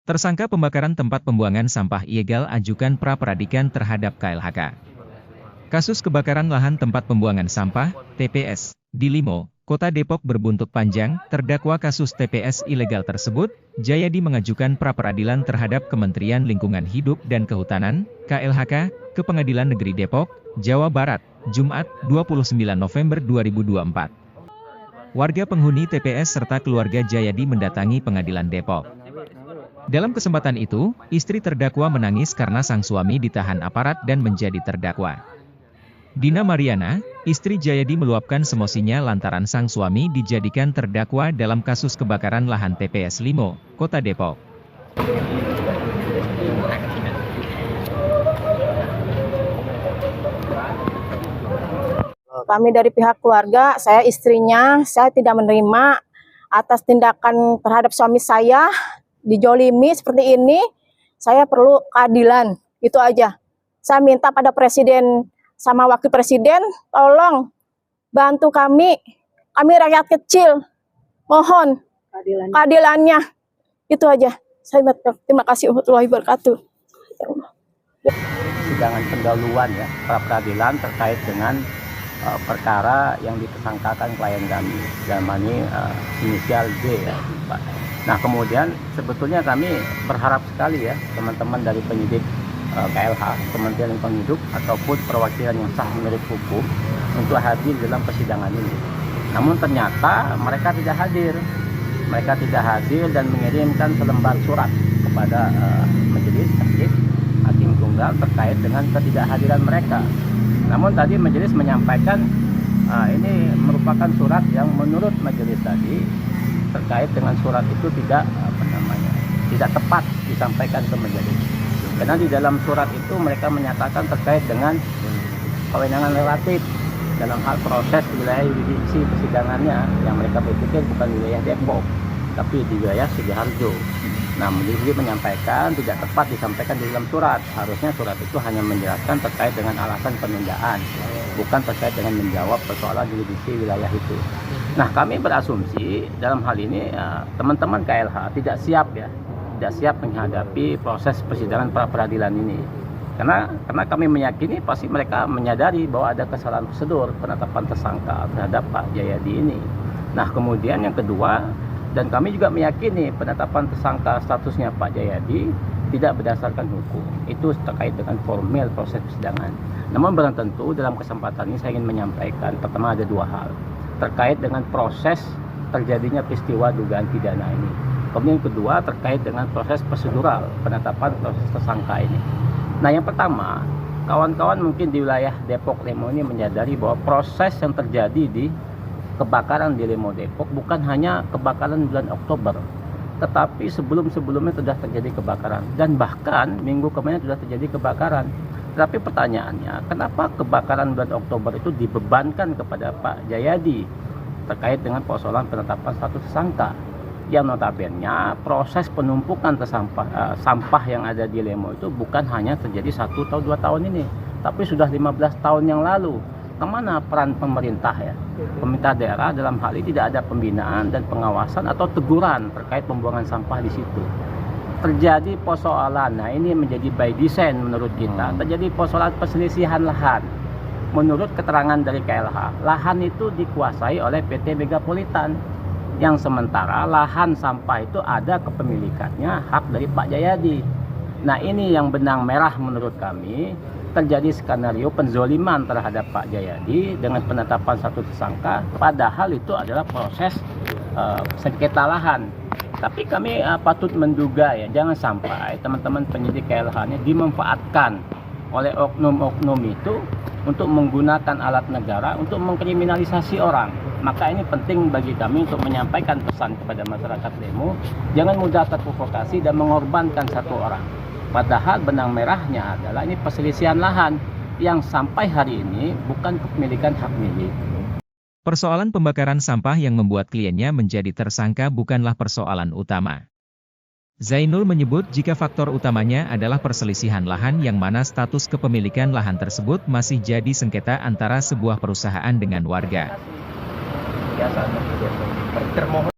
Tersangka pembakaran tempat pembuangan sampah ilegal ajukan pra-peradilan terhadap KLHK. Kasus kebakaran lahan tempat pembuangan sampah, TPS, di Limo, Kota Depok berbuntut panjang. Terdakwa kasus TPS ilegal tersebut, Jayadi mengajukan pra-peradilan terhadap Kementerian Lingkungan Hidup dan Kehutanan, KLHK, ke Pengadilan Negeri Depok, Jawa Barat, Jumat, 29 November 2024. Warga penghuni TPS serta keluarga Jayadi mendatangi Pengadilan Depok. Dalam kesempatan itu, istri terdakwa menangis karena sang suami ditahan aparat dan menjadi terdakwa. Dina Mariana, istri Jayadi meluapkan semosinya lantaran sang suami dijadikan terdakwa dalam kasus kebakaran lahan TPS Limo, Kota Depok. Kami dari pihak keluarga, saya istrinya, saya tidak menerima atas tindakan terhadap suami saya, dijolimi seperti ini. Saya perlu keadilan, itu aja. Saya minta pada Presiden sama Wakil Presiden, tolong bantu kami rakyat kecil, mohon keadilannya, itu aja. Saya terima kasih warahmatullahi wabarakatuh. Sidangan pendahuluan ya, pra-peradilan terkait dengan perkara yang ditersangkakan klien kami, dalam ini inisial D ya, Pak. Nah kemudian sebetulnya kami berharap sekali ya teman-teman dari penyidik KLH, Kementerian Lingkungan Hidup ataupun perwakilan yang sah menurut hukum untuk hadir dalam persidangan ini. Namun ternyata mereka tidak hadir. Mereka tidak hadir dan mengirimkan selembar surat kepada majelis hakim tunggal terkait dengan ketidakhadiran mereka. Namun tadi majelis menyampaikan ini merupakan surat yang menurut majelis tadi terkait dengan surat itu tidak tepat disampaikan ke majelis. Karena di dalam surat itu mereka menyatakan terkait dengan kewenangan relatif dalam hal proses wilayah yurisdiksi persidangannya yang mereka berpikir bukan wilayah Depok, tapi di wilayah Sidoarjo. Nah, majelis menyampaikan tidak tepat disampaikan di dalam surat. Harusnya surat itu hanya menjelaskan terkait dengan alasan penundaan, bukan terkait dengan menjawab persoalan yurisdiksi wilayah itu. Nah, kami berasumsi dalam hal ini teman-teman KLH tidak siap menghadapi proses persidangan pra-peradilan ini. Karena kami meyakini pasti mereka menyadari bahwa ada kesalahan prosedur penetapan tersangka terhadap Pak Jayadi ini. Nah, kemudian yang kedua, dan kami juga meyakini penetapan tersangka statusnya Pak Jayadi tidak berdasarkan hukum. Itu terkait dengan formil proses persidangan. Namun barang tentu dalam kesempatan ini saya ingin menyampaikan pertama ada dua hal. Terkait dengan proses terjadinya peristiwa dugaan pidana ini. Kemudian yang kedua terkait dengan proses prosedural penetapan proses tersangka ini. Nah yang pertama, kawan-kawan mungkin di wilayah Depok Limo ini menyadari bahwa proses yang terjadi di kebakaran di Limo Depok bukan hanya kebakaran bulan Oktober, tetapi sebelumnya sudah terjadi kebakaran dan bahkan minggu kemarin sudah terjadi kebakaran. Tapi pertanyaannya, kenapa kebakaran bulan Oktober itu dibebankan kepada Pak Jayadi terkait dengan persoalan penetapan status tersangka? Yang notabene proses penumpukan sampah yang ada di Limo itu bukan hanya terjadi 1 atau 2 tahun ini, tapi sudah 15 tahun yang lalu. Kemana peran pemerintah ya? Pemerintah daerah dalam hal ini tidak ada pembinaan dan pengawasan atau teguran terkait pembuangan sampah di situ. Terjadi persoalan, nah ini menjadi by design menurut kita, terjadi persoalan perselisihan lahan. Menurut keterangan dari KLH, lahan itu dikuasai oleh PT Megapolitan, yang sementara lahan sampah itu ada kepemilikannya hak dari Pak Jayadi. Nah ini yang benang merah menurut kami, terjadi skenario penzoliman terhadap Pak Jayadi dengan penetapan satu tersangka, padahal itu adalah proses sengketa lahan. Tapi kami patut menduga ya, jangan sampai teman-teman penyidik KLH-nya dimanfaatkan oleh oknum-oknum itu untuk menggunakan alat negara untuk mengkriminalisasi orang. Maka ini penting bagi kami untuk menyampaikan pesan kepada masyarakat Limo, jangan mudah terprovokasi dan mengorbankan satu orang. Padahal benang merahnya adalah ini perselisihan lahan yang sampai hari ini bukan kepemilikan hak milik. Persoalan pembakaran sampah yang membuat kliennya menjadi tersangka bukanlah persoalan utama. Zainul menyebut jika faktor utamanya adalah perselisihan lahan yang mana status kepemilikan lahan tersebut masih jadi sengketa antara sebuah perusahaan dengan warga.